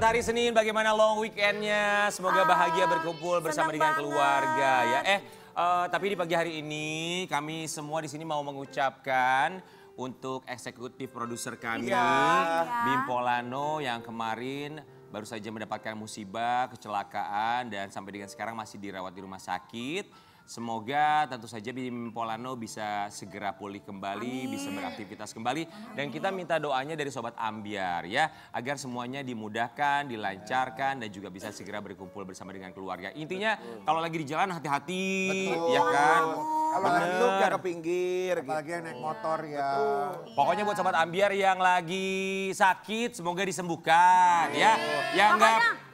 hari Senin, bagaimana long weekendnya? Semoga bahagia berkumpul bersama dengan keluarga ya. Tapi di pagi hari ini kami semua di sini mau mengucapkan untuk eksekutif produser kami, Bim Polano yang kemarin baru saja mendapatkan musibah, kecelakaan dan sampai dengan sekarang masih dirawat di rumah sakit. Semoga tentu saja Bim Polano bisa segera pulih kembali, bisa beraktivitas kembali. Dan kita minta doanya dari Sobat Ambiar ya, agar semuanya dimudahkan, dilancarkan dan juga bisa segera berkumpul bersama dengan keluarga. Intinya kalau lagi di jalan hati-hati, ya kan? Kalau ngantuk ya ke pinggir. Apalagi yang naik motor ya. Pokoknya buat Sobat Ambiar yang lagi sakit, semoga disembuhkan ya. Yang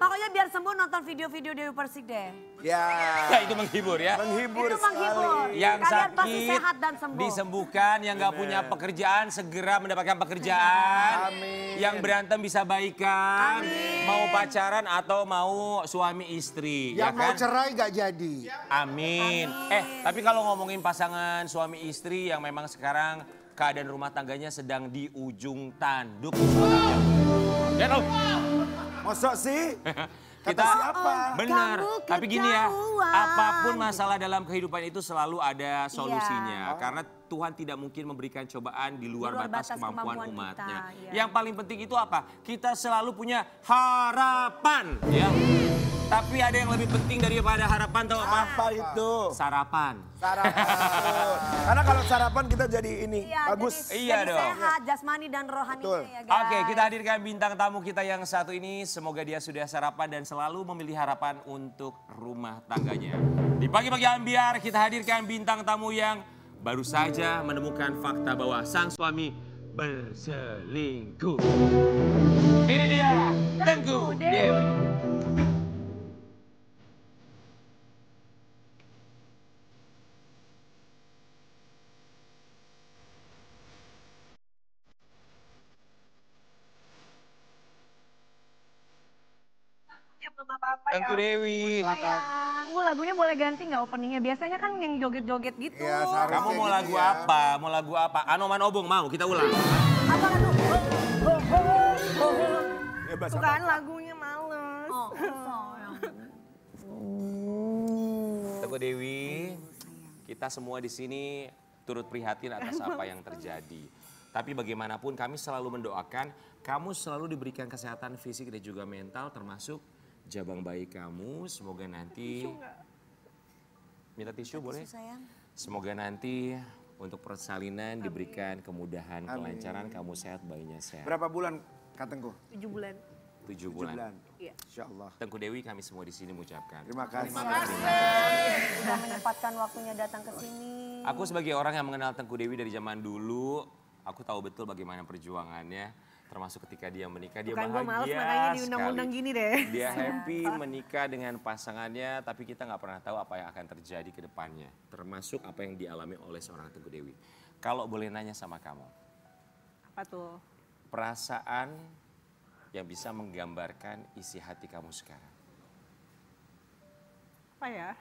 Pokoknya biar sembuh nonton video-video Dewi Persik deh. Ya. Ya itu menghibur ya. Menghibur Itu menghibur. Yang Kalian pasti sakit sehat dan sembuh. disembuhkan, yang nggak punya pekerjaan segera mendapatkan pekerjaan. Amin. Yang berantem bisa baikan, Amin. mau pacaran atau mau suami istri, Yang ya mau kan? cerai gak jadi. Amin. Tapi kalau ngomongin pasangan suami istri yang memang sekarang keadaan rumah tangganya sedang di ujung tanduk. Ya tahu. Masa sih? Kita siapa? benar, Kamu tapi gini ya, ketahuan. apapun masalah dalam kehidupan itu selalu ada solusinya. Karena Tuhan tidak mungkin memberikan cobaan di luar batas kemampuan umatnya. kita, ya. Yang paling penting itu apa? Kita selalu punya harapan, ya. Tapi ada yang lebih penting daripada harapan, tahu apa? Apa itu? Sarapan. Sarapan. Karena kalau sarapan kita jadi ini bagus. Iya jadi dong. sehat, jasmani dan rohaninya Betul. ya guys. Oke, kita hadirkan bintang tamu kita yang satu ini. Semoga dia sudah sarapan dan selalu memilih harapan untuk rumah tangganya. Di pagi-pagi Ambiar kita hadirkan bintang tamu yang baru saja menemukan fakta bahwa sang suami berselingkuh. Ini dia, Tengku Dewi. Tengku Dewi. Lagunya boleh ganti nggak openingnya? Biasanya kan yang joget-joget gitu. Iya, seharusnya Kamu mau gitu lagu ya. apa? Mau lagu apa? Anoman Obong mau? Kita ulang. Apa lagu? Ya, bahasa Bukan lagunya males. Oh, sayang. Tengku Dewi, kita semua di sini turut prihatin atas apa yang terjadi. Tapi bagaimanapun kami selalu mendoakan kamu selalu diberikan kesehatan fisik dan juga mental termasuk jabang bayi kamu. Semoga nanti minta tisu boleh? Sayang. Semoga nanti untuk persalinan diberikan kemudahan, kelancaran, kamu sehat, bayinya sehat. Berapa bulan Kak Tengku? 7 bulan. 7 bulan. Iya. Insya Allah. Tengku Dewi kami semua di sini mengucapkan. Terima kasih. Sudah menyempatkan waktunya datang ke sini. Aku sebagai orang yang mengenal Tengku Dewi dari zaman dulu, aku tahu betul bagaimana perjuangannya. Termasuk ketika dia menikah, dia Bukan gue males bahagia makanya diundang-undang sekali. gini deh. Dia happy menikah dengan pasangannya, tapi kita nggak pernah tahu apa yang akan terjadi ke depannya. Termasuk apa yang dialami oleh seorang Tengku Dewi. Kalau boleh nanya sama kamu, Apa tuh? perasaan yang bisa menggambarkan isi hati kamu sekarang. Apa ya?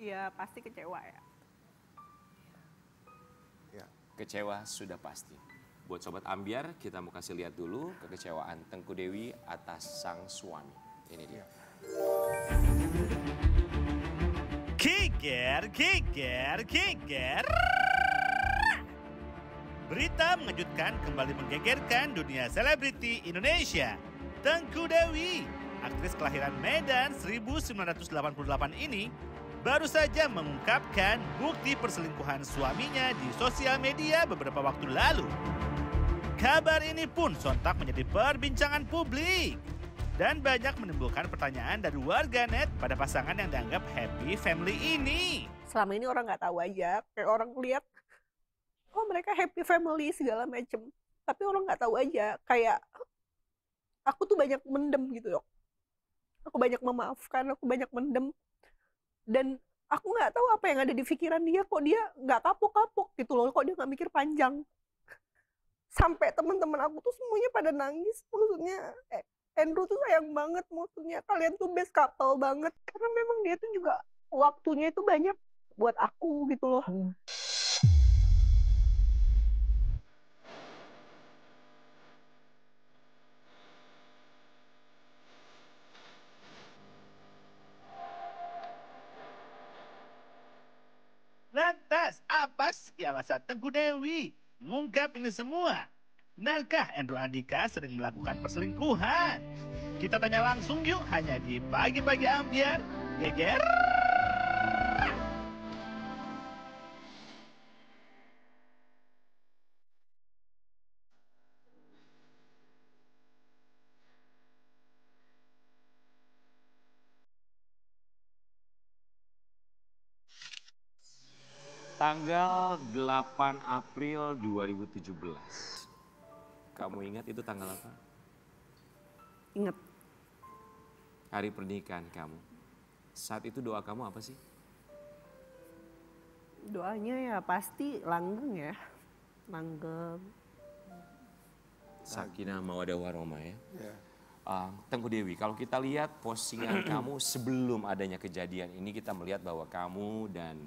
Ya pasti kecewa ya. Kecewa sudah pasti. Buat Sobat Ambiar, kita mau kasih lihat dulu kekecewaan Tengku Dewi atas sang suami. Ini dia. Kiker, kiker, kiker. Berita mengejutkan kembali menggegerkan dunia selebriti Indonesia. Tengku Dewi, aktris kelahiran Medan 1988 ini, baru saja mengungkapkan bukti perselingkuhan suaminya di sosial media beberapa waktu lalu. Kabar ini pun sontak menjadi perbincangan publik. Dan banyak menimbulkan pertanyaan dari warganet pada pasangan yang dianggap happy family ini. Selama ini orang nggak tahu aja. Kayak orang lihat, oh mereka happy family segala macem. Tapi orang nggak tahu aja. Kayak aku tuh banyak mendem gitu loh. Aku banyak memaafkan, aku banyak mendem. Dan aku nggak tahu apa yang ada di pikiran dia, kok dia nggak kapok-kapok gitu loh, kok dia nggak mikir panjang. Sampai teman-teman aku tuh semuanya pada nangis, maksudnya Andrew tuh sayang banget, maksudnya kalian tuh best couple banget. Karena memang dia tuh juga waktunya itu banyak buat aku gitu loh. masa Tengku Dewi mengungkap ini semua? Benarkah Andrew Andika sering melakukan perselingkuhan? Kita tanya langsung yuk, hanya di Pagi-Pagi Ambiar. Geger. Tanggal 8 April 2017. Kamu ingat itu tanggal apa? Ingat, Hari pernikahan kamu. Saat itu doa kamu apa sih? doanya ya pasti langgeng ya. Langgeng. Sakinah mawaddah warahmah ya. Ya. Tengku Dewi, kalau kita lihat postingan kamu sebelum adanya kejadian ini, kita melihat bahwa kamu dan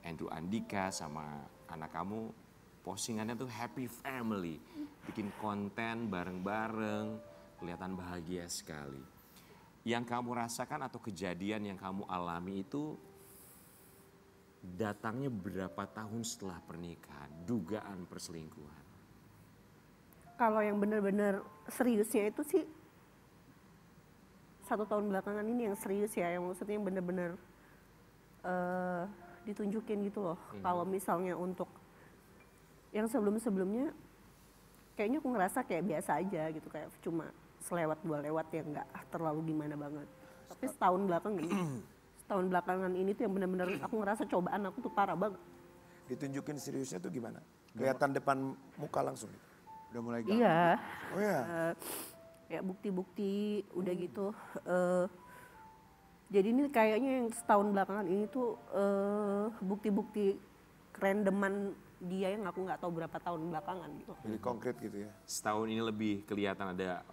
Andrew Andika sama anak kamu postingannya tuh happy family, bikin konten bareng-bareng, kelihatan bahagia sekali. Yang kamu rasakan atau kejadian yang kamu alami itu datangnya berapa tahun setelah pernikahan, dugaan perselingkuhan? Kalau yang benar-benar seriusnya itu sih 1 tahun belakangan ini yang serius ya, yang maksudnya yang benar-benar ditunjukin gitu loh. Kalau misalnya untuk yang sebelum-sebelumnya kayaknya aku ngerasa kayak biasa aja gitu, kayak cuma selewat 2 lewat ya, nggak terlalu gimana banget. Tapi setahun belakangan ini tuh yang benar-benar aku ngerasa cobaan aku tuh parah banget. Ditunjukin seriusnya tuh gimana? Kelihatan depan muka langsung gitu. Udah mulai gak? Iya. Oh ya. Ya bukti-bukti udah gitu. Jadi ini kayaknya yang setahun belakangan ini tuh bukti-bukti kerandoman dia yang aku nggak tahu berapa tahun belakangan gitu. Jadi konkret gitu ya. Setahun ini lebih kelihatan ada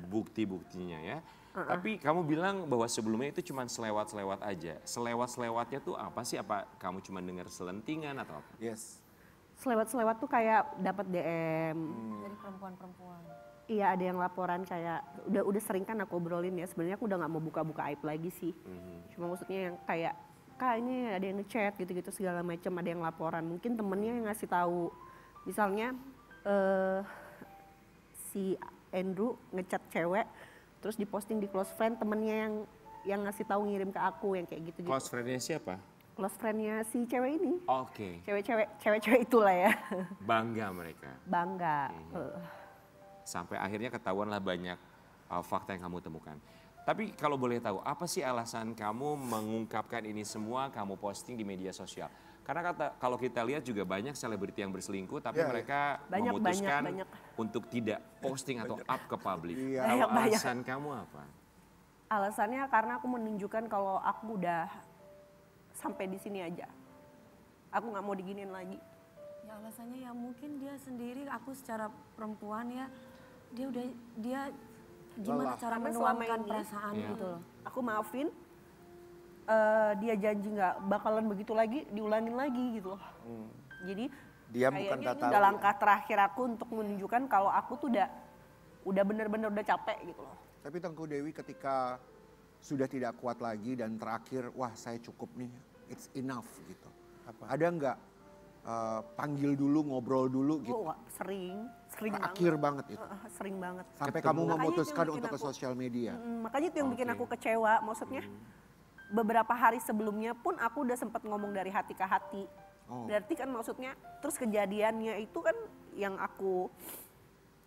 bukti-buktinya ya. Tapi kamu bilang bahwa sebelumnya itu cuma selewat-selewat aja. Selewat-selewatnya tuh apa sih? Apa kamu cuma dengar selentingan atau apa? Yes. Selewat-selewat tuh kayak dapat DM. Dari perempuan-perempuan. Iya, ada yang laporan kayak udah sering kan aku obrolin ya. Sebenarnya aku udah nggak mau buka-buka aib lagi sih. Cuma maksudnya yang kayak Kak ini ada yang ngechat gitu-gitu segala macam, ada yang laporan. Mungkin temennya yang ngasih tahu. Misalnya si Andrew ngechat cewek terus diposting di close friend, temennya yang ngasih tahu ngirim ke aku yang kayak gitu-gitu. Close friend-nya siapa? Close friend-nya si cewek ini. Oke, Cewek-cewek itulah ya. bangga mereka. Bangga. Sampai akhirnya ketahuan lah banyak fakta yang kamu temukan. Tapi kalau boleh tahu, apa sih alasan kamu mengungkapkan ini semua, kamu posting di media sosial? Karena kalau kita lihat juga banyak selebriti yang berselingkuh, tapi mereka memutuskan banyak. untuk tidak posting atau up ke publik. Iya. Kalau Banyak. alasan kamu apa? Alasannya karena aku menunjukkan kalau aku udah sampai di sini aja. Aku nggak mau diginiin lagi. Ya alasannya ya mungkin dia sendiri, aku secara perempuan ya, dia gimana cara Karena selama menuangkan ini- perasaan Iya. gitu loh. Aku maafin, dia janji nggak bakalan begitu lagi, diulangin lagi gitu loh. Jadi Dia bukan kayaknya tak ini tahu udah ya. langkah terakhir aku untuk menunjukkan kalau aku tuh udah bener-bener udah capek gitu loh. Tapi Tengku Dewi ketika sudah tidak kuat lagi dan terakhir, wah saya cukup nih, it's enough gitu. Ada nggak panggil dulu, ngobrol dulu gitu? Oh, sering Terakhir banget itu. sering banget. Sampai Ketemu. kamu Makanya itu memutuskan yang bikin untuk ke aku- sosial media. Makanya itu yang bikin Oke. aku kecewa, maksudnya beberapa hari sebelumnya pun aku udah sempat ngomong dari hati ke hati. Oh. Berarti kan maksudnya terus kejadiannya itu kan yang aku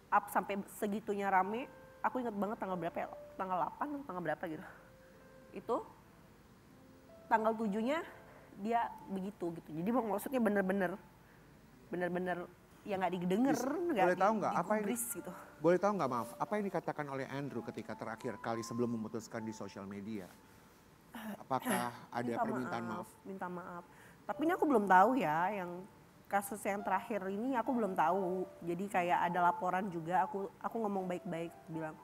up sampai segitunya rame, aku inget banget tanggal berapa ya, tanggal 8 atau tanggal berapa gitu. Itu tanggal 7-nya dia begitu gitu. Jadi maksudnya bener-bener ya nggak didengar, boleh tahu nggak apa ini? digubris gitu. Boleh tahu nggak, maaf, apa yang dikatakan oleh Andrew ketika terakhir kali sebelum memutuskan di sosial media? Apakah ada Minta permintaan maaf? Minta maaf. Tapi ini aku belum tahu ya, yang kasus yang terakhir ini aku belum tahu. Jadi kayak ada laporan juga, aku ngomong baik-baik, bilang,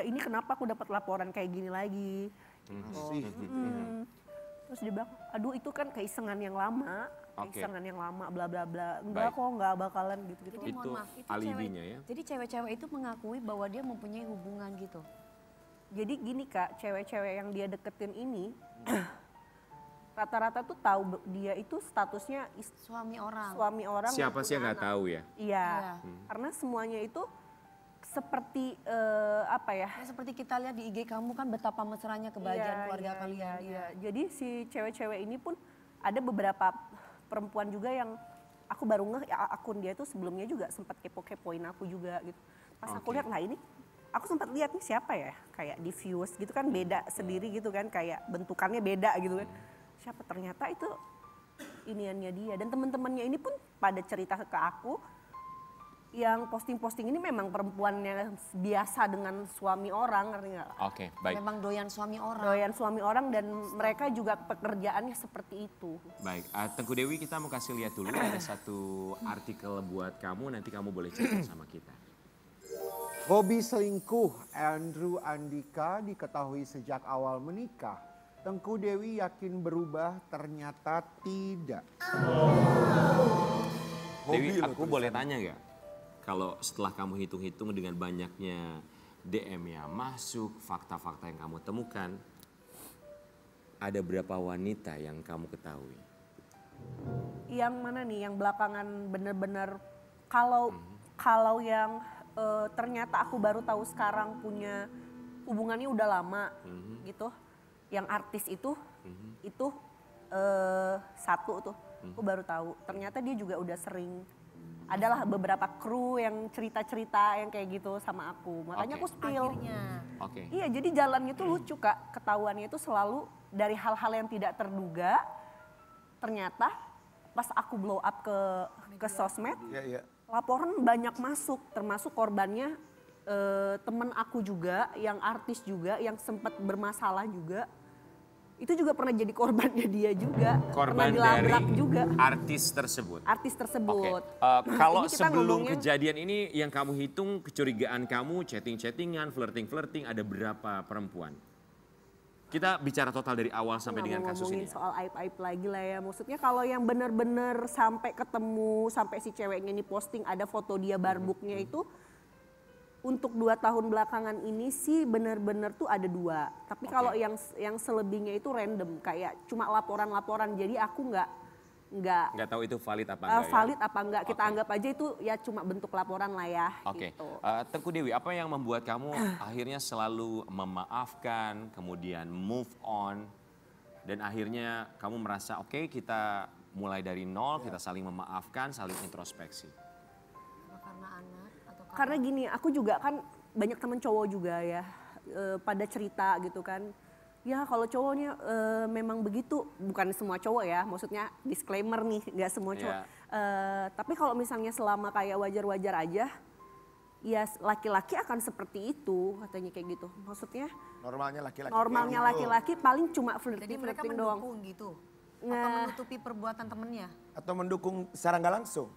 ini kenapa aku dapat laporan kayak gini lagi? Sih. Terus dia bilang, aduh itu kan keisengan yang lama, Oke. keisengan yang lama, bla bla bla. Enggak Baik. kok, enggak bakalan gitu-gitu. Jadi Itu mohon maaf, itu alibinya ya? Jadi cewek-cewek itu mengakui bahwa dia mempunyai hubungan gitu. Jadi gini Kak, cewek-cewek yang dia deketin ini rata-rata tuh tahu dia itu statusnya Suami orang. suami orang. dan Siapa sih yang punya nggak anak. tahu ya? Iya, Iya. karena semuanya itu seperti apa ya? Ya, seperti kita lihat di IG kamu kan betapa mesranya kebahagiaan Iya, keluarga iya, kalian. iya. Jadi si cewek-cewek ini pun ada beberapa perempuan juga yang aku baru ngeh akun dia tuh sebelumnya juga sempat kepo-kepoin aku juga gitu. Pas aku Oke. lihat lah ini, aku sempat lihat nih siapa ya? Kayak diffuse gitu kan beda sendiri gitu kan, kayak bentukannya beda gitu kan. Siapa ternyata itu iniannya dia dan teman-temannya ini pun pada cerita ke aku yang posting-posting ini memang perempuannya biasa dengan suami orang, ngerti nggak? Oke, baik. Memang doyan suami orang. Doyan suami orang dan mereka juga pekerjaannya seperti itu. Baik, Tengku Dewi kita mau kasih lihat dulu ada satu artikel buat kamu, nanti kamu boleh cerita sama kita. Hobi selingkuh Andrew Andika diketahui sejak awal menikah. Tengku Dewi yakin berubah, ternyata tidak. Dewi, Hobi loh aku boleh tanya gak? Kalau setelah kamu hitung-hitung dengan banyaknya DM yang masuk, fakta-fakta yang kamu temukan, ada berapa wanita yang kamu ketahui? Yang mana nih? Yang belakangan bener-bener kalau yang ternyata aku baru tahu sekarang punya hubungannya udah lama gitu. Yang artis itu satu tuh, aku baru tahu. Ternyata dia juga udah sering. Adalah beberapa kru yang cerita-cerita yang kayak gitu sama aku. Makanya Oke. aku spill. Akhirnya. Oke. Iya, jadi jalannya tuh lucu Kak. Ketahuannya itu selalu dari hal-hal yang tidak terduga. Ternyata pas aku blow up ke sosmed, Iya, iya. laporan banyak masuk. Termasuk korbannya temen aku juga, yang artis juga, yang sempat bermasalah juga. Itu juga pernah jadi korbannya dia juga. Korban pernah dilabrak dari juga artis tersebut. artis Oke, tersebut. kalau Ini kita sebelum ngomongnya- kejadian ini yang kamu hitung kecurigaan kamu, chatting-chattingan, flirting-flirting, ada berapa perempuan? Kita bicara total dari awal sampai Nggak dengan mau kasus ngomongin ini. soal aib-aib lagi lah ya. Maksudnya kalau yang bener-bener sampai ketemu, sampai si ceweknya ini posting ada foto dia barbuknya itu, untuk 2 tahun belakangan ini sih bener-bener tuh ada 2. Tapi kalau yang selebihnya itu random, kayak cuma laporan-laporan. Jadi aku nggak Nggak tahu itu valid apa enggak valid apa enggak. Kita Oke. anggap aja itu ya cuma bentuk laporan lah ya. Oke, Gitu. Tengku Dewi, apa yang membuat kamu akhirnya selalu memaafkan, kemudian move on, dan akhirnya kamu merasa oke, kita mulai dari nol, kita saling memaafkan, saling introspeksi. Apa karena anak atau Karena gini, aku juga kan banyak temen cowok juga ya, pada cerita gitu kan. Ya kalau cowoknya memang begitu, bukan semua cowok ya, maksudnya disclaimer nih, nggak semua cowok. Iya. Tapi kalau misalnya selama kayak wajar-wajar aja, ya laki-laki akan seperti itu, katanya kayak gitu. Maksudnya Normalnya laki-laki. normalnya kayak gitu. laki-laki paling cuma jadi mereka flirting doang. mendukung gitu. Nah. Atau menutupi perbuatan temennya. Atau mendukung secara nggak langsung.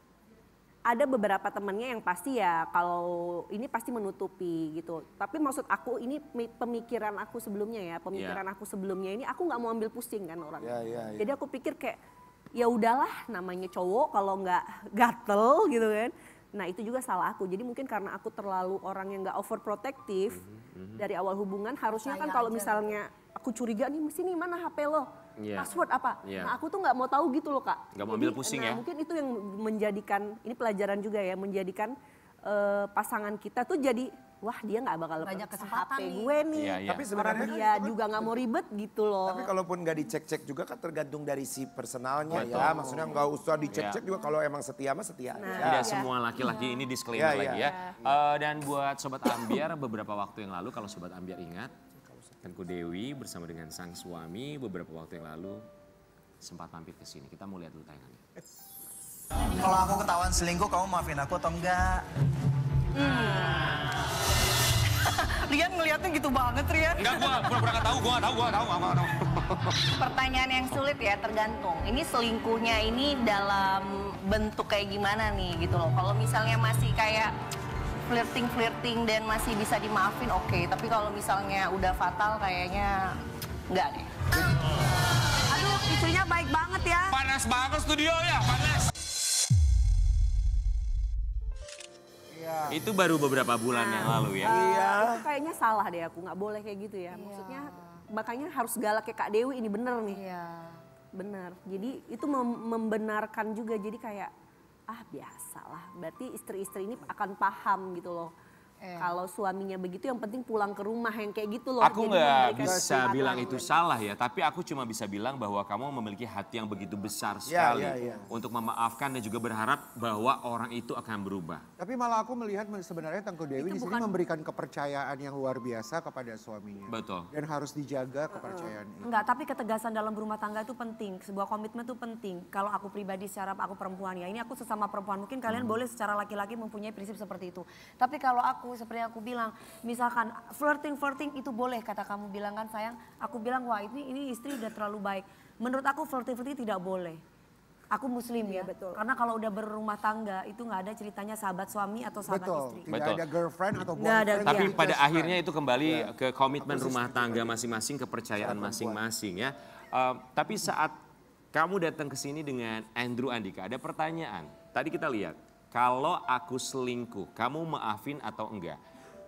Ada beberapa temennya yang pasti ya kalau ini pasti menutupi gitu. Tapi maksud aku ini pemikiran aku sebelumnya ya, pemikiran aku sebelumnya ini aku nggak mau ambil pusing kan orang. Ya, ya, ya. Jadi aku pikir kayak ya udahlah namanya cowok kalau nggak gatel gitu kan. Nah itu juga salah aku. Jadi mungkin karena aku terlalu orang yang nggak overprotective dari awal hubungan, harusnya kan Percaya kalau aja misalnya aku curiga nih sini mana HP lo, Iya. password apa. Iya. Nah aku tuh nggak mau tahu gitu loh Kak. Nggak mau ambil pusing ya. Mungkin itu yang menjadikan, ini pelajaran juga ya, menjadikan pasangan kita tuh jadi, wah dia nggak bakal Banyak periksa kesempatan HP nih. gue nih. Iya, iya. Tapi Orang sebenarnya kan dia itu kan- juga nggak mau ribet gitu loh. Tapi kalaupun nggak dicek-cek juga kan tergantung dari si personalnya Betul. ya. Maksudnya nggak usah dicek-cek Iya. juga kalau emang setia mah setia Nah, aja. Tidak Iya. semua laki-laki ini disclaimer Iya, lagi iya. ya. Dan buat Sobat Ambiar, beberapa waktu yang lalu kalau Sobat Ambiar ingat, Tengku Dewi bersama dengan sang suami beberapa waktu yang lalu sempat mampir ke sini. Kita mau lihat dulu tayangannya. Kalau aku ketahuan selingkuh, kamu maafin aku atau enggak? Rian ngeliatnya gitu banget, Rian. Enggak, gua pura-pura nggak tahu, gua nggak tahu. Pertanyaan yang sulit ya, tergantung. Ini selingkuhnya ini dalam bentuk kayak gimana nih gitu loh. Kalau misalnya masih kayak flirting dan masih bisa dimaafin oke. Tapi kalau misalnya udah fatal kayaknya enggak deh. Aduh istrinya baik banget ya. Panas banget studio ya, panas. Itu baru beberapa bulan yang lalu ya. Itu kayaknya salah deh aku, nggak boleh kayak gitu ya. Maksudnya makanya harus galak kayak Kak Dewi ini bener nih. Iya. benar. Jadi itu membenarkan juga, jadi kayak biasalah, berarti istri-istri ini akan paham gitu loh. Kalau suaminya begitu yang penting pulang ke rumah yang kayak gitu loh. Aku Jadi nggak memberikan bisa kesempatan. bilang itu salah ya, tapi aku cuma bisa bilang bahwa kamu memiliki hati yang begitu besar sekali untuk memaafkan dan juga berharap bahwa orang itu akan berubah. Tapi malah aku melihat sebenarnya Tengku Dewi di sini memberikan kepercayaan yang luar biasa kepada suaminya. Betul. Dan harus dijaga kepercayaan itu. Enggak, tapi ketegasan dalam berumah tangga itu penting. Sebuah komitmen itu penting. Kalau aku pribadi secara aku perempuan ya, ini aku sesama perempuan. Mungkin kalian boleh secara laki-laki mempunyai prinsip seperti itu. Tapi kalau aku seperti aku bilang, misalkan flirting itu boleh kata kamu bilang kan sayang. Aku bilang wah ini istri udah terlalu baik. Menurut aku flirting tidak boleh. Aku muslim ya, betul. Karena kalau udah berumah tangga itu nggak ada ceritanya sahabat suami atau sahabat istri. Tidak ada girlfriend atau Nggak ada. boyfriend. Tapi Just pada friend. akhirnya itu kembali ke komitmen rumah tangga masing-masing, kepercayaan masing-masing ya. Tapi saat kamu datang ke sini dengan Andrew Andika, ada pertanyaan. Tadi kita lihat, kalau aku selingkuh, kamu maafin atau enggak?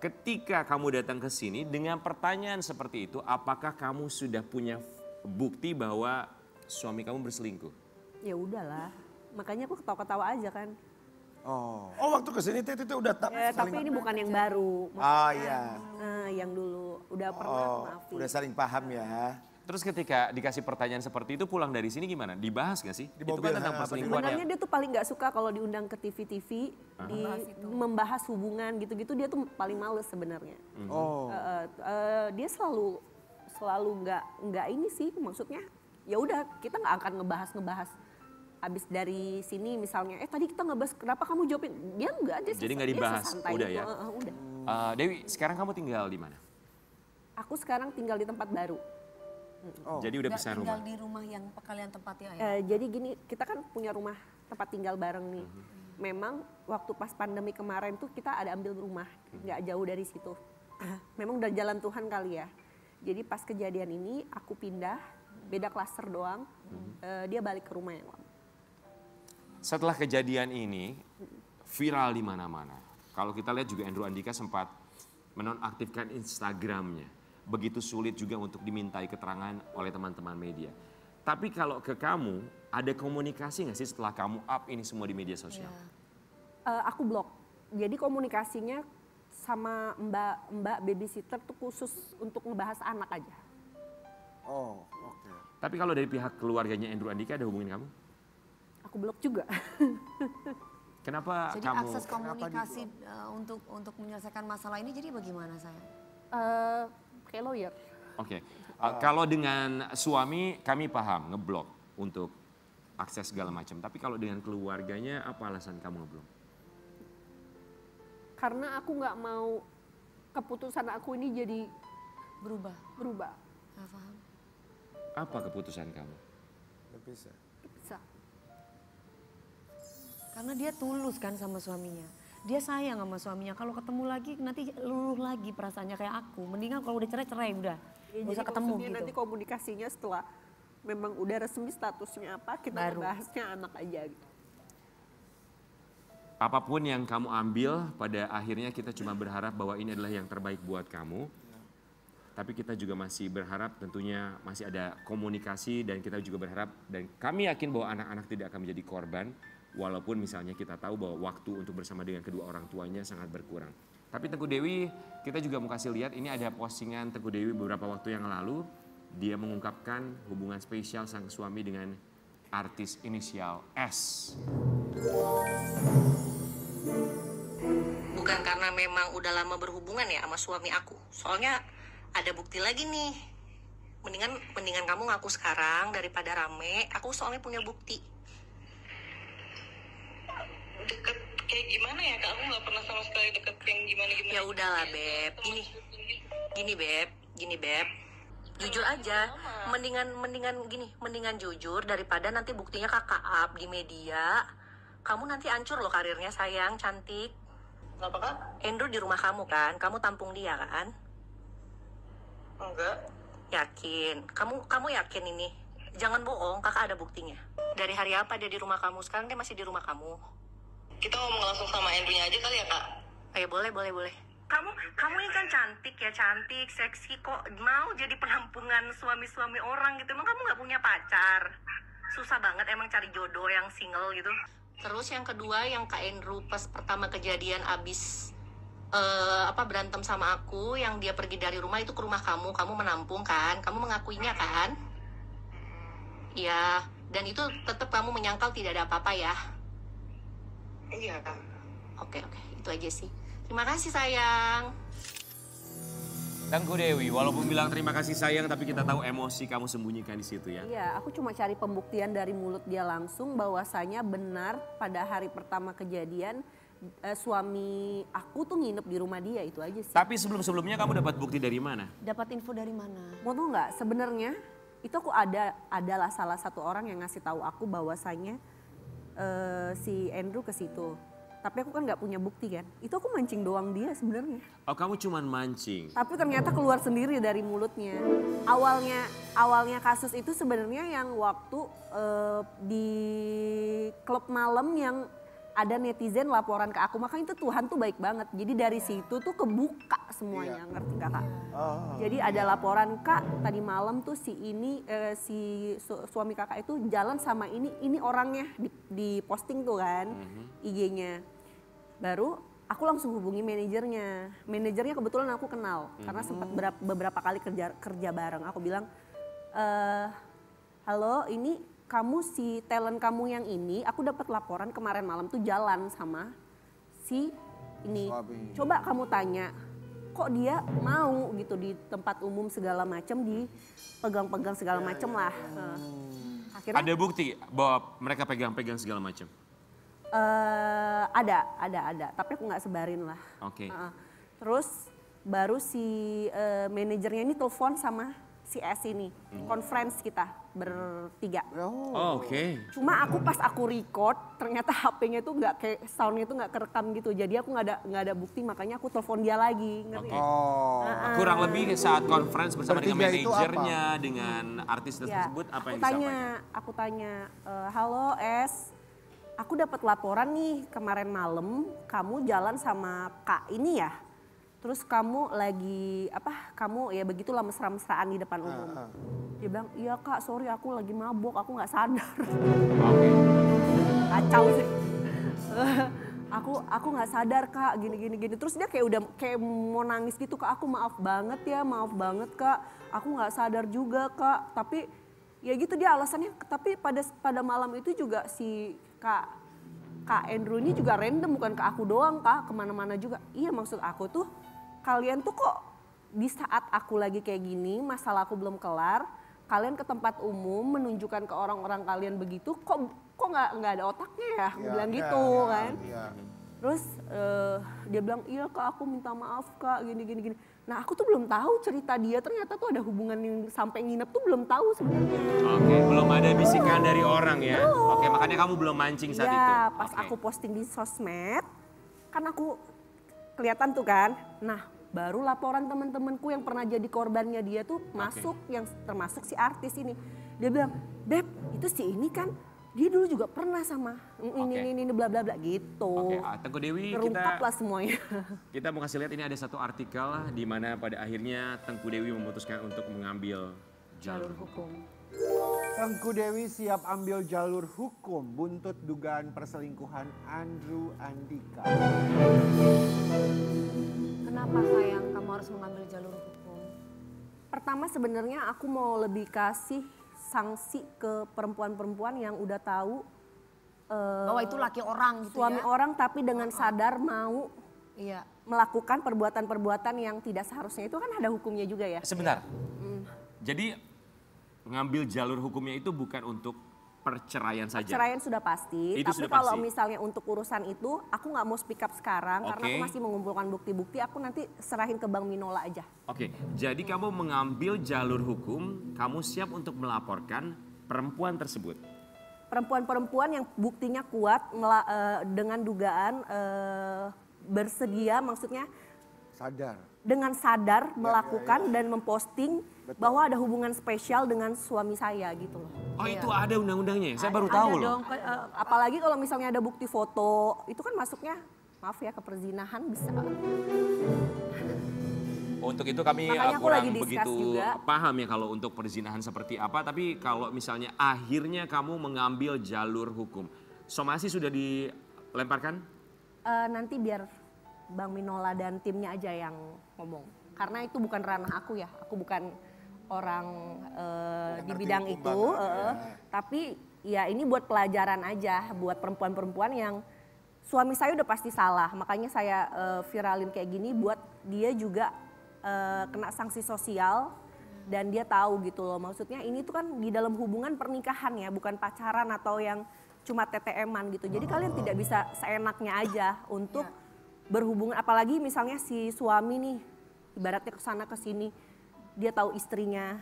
Ketika kamu datang ke sini dengan pertanyaan seperti itu, apakah kamu sudah punya bukti bahwa suami kamu berselingkuh? Ya udahlah, makanya aku ketawa-ketawa aja kan. Oh waktu kesini itu udah Tapi ini bukan yang baru. Iya. Yang dulu udah pernah maafin. Udah saling paham ya. Terus ketika dikasih pertanyaan seperti itu pulang dari sini gimana? Dibahas gak sih? Di Itu mobil, kan tentang perselingkuhan Sebenarnya ya. dia tuh paling nggak suka kalau diundang ke TV-TV, membahas hubungan gitu-gitu, dia tuh paling males sebenarnya. Dia selalu nggak ini sih, maksudnya ya udah kita nggak akan ngebahas. Abis dari sini misalnya, tadi kita ngebahas kenapa kamu jawabin, dia nggak ada. Jadi nggak dibahas, udah ya. Udah. Dewi, sekarang kamu tinggal di mana? Aku sekarang tinggal di tempat baru. Jadi udah pisah rumah. Tinggal di rumah yang kalian tempatnya ya? Jadi gini, kita kan punya rumah tempat tinggal bareng nih. Memang waktu pas pandemi kemarin tuh kita ada ambil rumah, nggak jauh dari situ. Memang udah jalan Tuhan kali ya. Jadi pas kejadian ini aku pindah, beda klaster doang, dia balik ke rumah yang lama. Setelah kejadian ini viral di mana-mana. Kalau kita lihat juga Andrew Andika sempat menonaktifkan Instagramnya. Begitu sulit juga untuk dimintai keterangan oleh teman-teman media. Tapi kalau ke kamu, ada komunikasi nggak sih setelah kamu up ini semua di media sosial? Aku blok. Jadi komunikasinya sama mbak babysitter tuh khusus untuk ngebahas anak aja. Oke. Tapi kalau dari pihak keluarganya Andrew Andika ada hubungin kamu? Aku blok juga. Kenapa Jadi kamu? akses komunikasi untuk menyelesaikan masalah ini jadi bagaimana sayang? Kayak lawyer. Oke. Kalau dengan suami kami paham ngeblok untuk akses segala macam. Tapi kalau dengan keluarganya apa alasan kamu ngeblok? Karena aku nggak mau keputusan aku ini jadi Berubah? Nggak paham. Apa keputusan kamu? Nggak bisa. Karena dia tulus kan sama suaminya. Dia sayang sama suaminya. Kalau ketemu lagi nanti luluh lagi perasaannya kayak aku. Mendingan kalau udah cerai udah. Nggak usah ketemu gitu. Nanti komunikasinya setelah memang udah resmi statusnya apa, kita bahasnya anak aja gitu. Apapun yang kamu ambil, pada akhirnya kita cuma berharap bahwa ini adalah yang terbaik buat kamu. Tapi kita juga masih berharap tentunya masih ada komunikasi dan kita juga berharap dan kami yakin bahwa anak-anak tidak akan menjadi korban. Walaupun misalnya kita tahu bahwa waktu untuk bersama dengan kedua orang tuanya sangat berkurang. Tapi Tengku Dewi, kita juga mau kasih lihat ini ada postingan Tengku Dewi beberapa waktu yang lalu. Dia mengungkapkan hubungan spesial sang suami dengan artis inisial S. Bukan karena memang udah lama berhubungan ya sama suami aku. Soalnya ada bukti lagi nih. Mendingan kamu ngaku sekarang daripada rame. Aku soalnya punya bukti. Deket kayak gimana ya kak? Aku nggak pernah sama sekali deket yang gimana. Ya udahlah beb. Gini beb. Jujur aja. Mendingan jujur daripada nanti buktinya kakak up di media. Kamu nanti hancur loh karirnya sayang, cantik. Kenapa kak? Andrew di rumah kamu kan? Kamu tampung dia kan? Enggak. Yakin? Kamu yakin ini? Jangan bohong, kakak ada buktinya. Dari hari apa dia di rumah kamu? Sekarang dia masih di rumah kamu. Kita ngomong langsung sama Andrew-nya aja kali ya kak? Boleh. kamu ini kan cantik ya, cantik, seksi, kok mau jadi penampungan suami-suami orang gitu. Emang kamu nggak punya pacar? Susah banget emang cari jodoh yang single gitu. Terus yang kedua, yang Kak Andrew pas pertama kejadian abis berantem sama aku, yang dia pergi dari rumah itu ke rumah kamu menampung kan, kamu mengakuinya kan? Iya, dan itu tetap kamu menyangkal tidak ada apa-apa ya? Iya. Oke, itu aja sih. Terima kasih sayang. Tengku Dewi, walaupun bilang terima kasih sayang, tapi kita tahu emosi kamu sembunyikan di situ ya. Iya, aku cuma cari pembuktian dari mulut dia langsung bahwasanya benar pada hari pertama kejadian suami aku tuh nginep di rumah dia, itu aja sih. Tapi sebelum-sebelumnya kamu dapat bukti dari mana? Dapat info dari mana? Mau tau nggak? Sebenarnya itu aku adalah salah satu orang yang ngasih tahu aku bahwasanya si Andrew ke situ. Tapi aku kan nggak punya bukti kan. Itu aku mancing doang dia sebenarnya. Oh, kamu cuman mancing. Tapi ternyata keluar sendiri dari mulutnya. Awalnya kasus itu sebenarnya yang waktu di klub malam yang ada netizen laporan ke aku, makanya itu Tuhan tuh baik banget. Jadi dari situ tuh kebuka semuanya, ngerti gak Kak? Jadi ada laporan, Kak tadi malam tuh suami kakak itu jalan sama ini orangnya di posting tuh kan, IG-nya. Baru aku langsung hubungi manajernya. Manajernya kebetulan aku kenal, karena sempat beberapa kali kerja bareng. Aku bilang, halo ini kamu si talent kamu yang ini, aku dapat laporan kemarin malam tuh jalan sama si ini. Coba kamu tanya, kok dia mau gitu di tempat umum segala macam, dipegang-pegang segala macam lah. Akhirnya Ada bukti bahwa mereka pegang-pegang segala macam? ada, tapi aku nggak sebarin lah. Oke. Terus baru si manajernya ini telepon sama si S ini, conference kita bertiga. Oke. Cuma pas aku record, ternyata HP-nya tuh nggak kayak soundnya tuh nggak kerekam gitu. Jadi aku nggak ada bukti, makanya aku telepon dia lagi. Ngerti? Kurang lebih saat conference bersama dengan manajernya, dengan artis tersebut, apa yang disampaikan? Aku tanya, halo S, aku dapat laporan nih kemarin malam kamu jalan sama Kak ini ya. Terus kamu lagi kamu ya begitulah mesra-mesraan di depan umum. Dia bilang, iya Kak sorry aku lagi mabok, aku gak sadar. Kacau sih. aku gak sadar Kak, gini. Terus dia kayak mau nangis gitu, Kak aku maaf banget Kak. Aku gak sadar juga Kak. Tapi ya gitu dia alasannya, tapi pada malam itu juga si Kak Andrew ini juga random, bukan ke aku doang Kak, kemana-mana juga. Iya maksud aku tuh, kalian tuh kok di saat aku lagi kayak gini, masalah aku belum kelar, kalian ke tempat umum menunjukkan ke orang-orang kalian begitu, kok nggak ada otaknya ya, aku bilang gitu kan. Terus dia bilang, iya Kak aku minta maaf Kak, gini. Nah aku tuh belum tahu cerita dia, ternyata tuh ada hubungan yang sampai nginep tuh belum tahu sebenarnya. Oke, belum ada bisikan dari orang ya. Oke, makanya kamu belum mancing saat itu. Iya, pas aku posting di sosmed, kan aku kelihatan tuh kan. Nah, baru laporan teman-temanku yang pernah jadi korbannya dia tuh masuk, yang termasuk si artis ini. Dia bilang, Beb, itu si ini kan dia dulu juga pernah sama ini bla bla bla gitu. Oke, Tengku Dewi, terungkap lah semuanya. Kita mau kasih lihat, ini ada satu artikel di mana pada akhirnya Tengku Dewi memutuskan untuk mengambil jalur hukum. Tengku Dewi siap ambil jalur hukum buntut dugaan perselingkuhan Andrew Andika. Kenapa sayang kamu harus mengambil jalur hukum? Pertama sebenarnya aku mau lebih kasih sanksi ke perempuan-perempuan yang udah tahu bahwa itu laki orang gitu suami ya? orang tapi dengan sadar mau Iya. melakukan perbuatan-perbuatan yang tidak seharusnya, itu kan ada hukumnya juga ya. Sebentar. Jadi ngambil jalur hukumnya itu bukan untuk perceraian saja? Perceraian sudah pasti, Itu tapi sudah kalau pasti. misalnya untuk urusan itu aku nggak mau speak up sekarang karena aku masih mengumpulkan bukti-bukti, aku nanti serahin ke Bang Minola aja. Oke, jadi kamu mengambil jalur hukum, kamu siap untuk melaporkan perempuan tersebut? Perempuan-perempuan yang buktinya kuat dengan dugaan bersedia, maksudnya dengan sadar melakukan dan memposting bahwa ada hubungan spesial dengan suami saya gitu loh. Oh itu ada undang-undangnya ya? Saya baru tahu loh. Apalagi kalau misalnya ada bukti foto, itu kan masuknya maaf ya, ke perzinahan bisa. Untuk itu kami Makanya aku kurang lagi discuss begitu juga. paham ya kalau untuk perzinahan seperti apa. Tapi kalau misalnya akhirnya kamu mengambil jalur hukum, somasi sudah dilemparkan? Nanti biar Bang Minola dan timnya aja yang ngomong. Karena itu bukan ranah aku ya, aku bukan orang di bidang itu. Tapi ya ini buat pelajaran aja, buat perempuan-perempuan yang suami saya udah pasti salah. Makanya saya viralin kayak gini buat dia juga kena sanksi sosial dan dia tahu gitu loh. Maksudnya ini tuh kan di dalam hubungan pernikahan ya, bukan pacaran atau yang cuma TTM-an gitu. Jadi kalian tidak bisa seenaknya aja untuk berhubungan, apalagi misalnya si suami nih ibaratnya kesana kesini, dia tahu istrinya.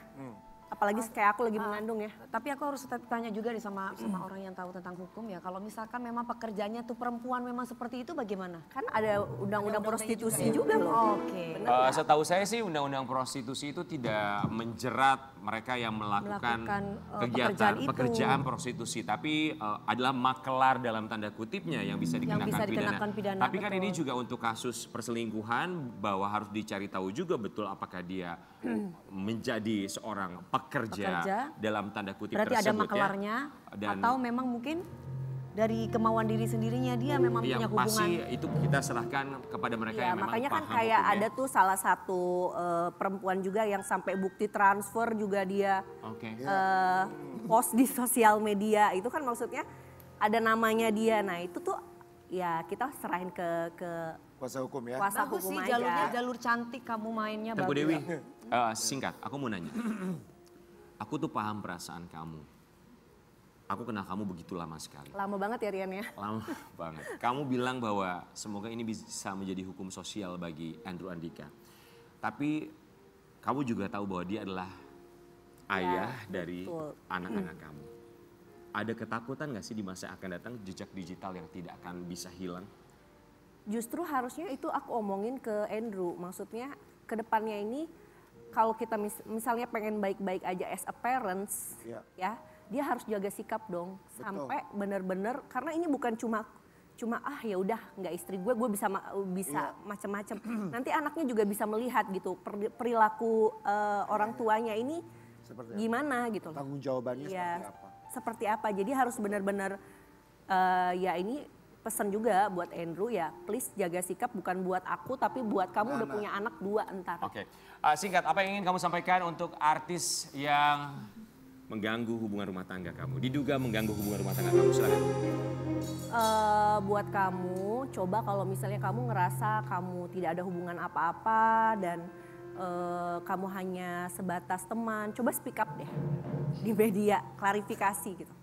Apalagi kayak aku lagi mengandung ya. Tapi aku harus tanya juga nih sama orang yang tahu tentang hukum ya. Kalau misalkan memang pekerjaannya tuh perempuan memang seperti itu bagaimana? Kan ada undang-undang prostitusi juga loh. Oke. Setahu saya sih undang-undang prostitusi itu tidak menjerat mereka yang melakukan kegiatan pekerjaan prostitusi, tapi adalah makelar dalam tanda kutipnya yang bisa dikenakan pidana. Tapi kan ini juga untuk kasus perselingkuhan bahwa harus dicari tahu juga betul apakah dia menjadi seorang pekerja dalam tanda kutip berarti tersebut. Berarti ada makelarnya atau memang mungkin dari kemauan diri sendirinya dia memang punya hubungan. Yang pasti itu kita serahkan kepada mereka yang memang makanya kan paham kayak hukumnya. ada tuh salah satu perempuan juga yang sampai bukti transfer juga dia post di sosial media. Itu kan maksudnya ada namanya dia. Nah itu tuh ya kita serahin ke kuasa hukum ya. Kuasa Bagus hukum sih aja. jalurnya jalur cantik kamu mainnya. Tengku bagus. Dewi, singkat, aku mau nanya. Aku tuh paham perasaan kamu. Aku kenal kamu begitu lama sekali. Lama banget ya Rian ya. Lama banget. Kamu bilang bahwa semoga ini bisa menjadi hukum sosial bagi Andrew Andika. Tapi kamu juga tahu bahwa dia adalah ayah dari anak-anak kamu. Ada ketakutan gak sih di masa yang akan datang jejak digital yang tidak akan bisa hilang? Justru harusnya itu aku omongin ke Andrew. Maksudnya ke depannya ini kalau kita misalnya pengen baik-baik aja as a parents ya dia harus jaga sikap dong. Betul. Sampai bener-bener karena ini bukan cuma ya udah nggak istri gue bisa macam-macam. Nanti anaknya juga bisa melihat gitu perilaku orang tuanya ini gimana gitu. Tanggung jawabannya seperti apa. Jadi harus benar-benar ya ini pesan juga buat Andrew ya, please jaga sikap bukan buat aku tapi buat kamu udah punya anak 2 entar. Oke, singkat apa yang ingin kamu sampaikan untuk artis yang mengganggu hubungan rumah tangga kamu, diduga mengganggu hubungan rumah tangga kamu, silakan. Buat kamu, coba kalau misalnya kamu ngerasa kamu tidak ada hubungan apa-apa dan kamu hanya sebatas teman, coba speak up deh di media, klarifikasi gitu.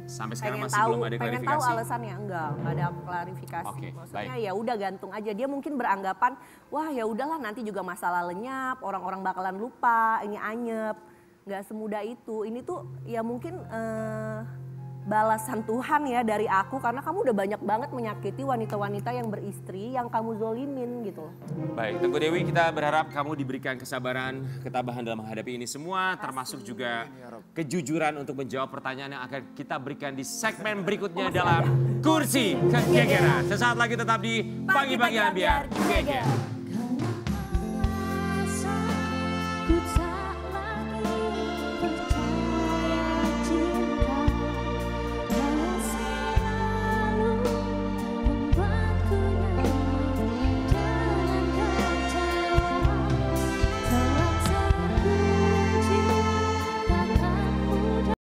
Sampai sekarang pengen masih belum ada klarifikasi. Pengen tahu alasannya enggak ada klarifikasi. Maksudnya ya udah gantung aja. Dia mungkin beranggapan, wah ya udahlah nanti juga masalah lenyap, orang-orang bakalan lupa, ini anyep. Nggak semudah itu. Ini tuh ya mungkin balasan Tuhan ya dari aku karena kamu udah banyak banget menyakiti wanita-wanita yang beristri yang kamu zolimin gitu loh. Baik, Tengku Dewi, kita berharap kamu diberikan kesabaran, ketabahan dalam menghadapi ini semua, termasuk juga kejujuran untuk menjawab pertanyaan yang akan kita berikan di segmen berikutnya dalam Kursi Kegegeran. Sesaat lagi tetap di Pagi-Pagi Ambiar Geger.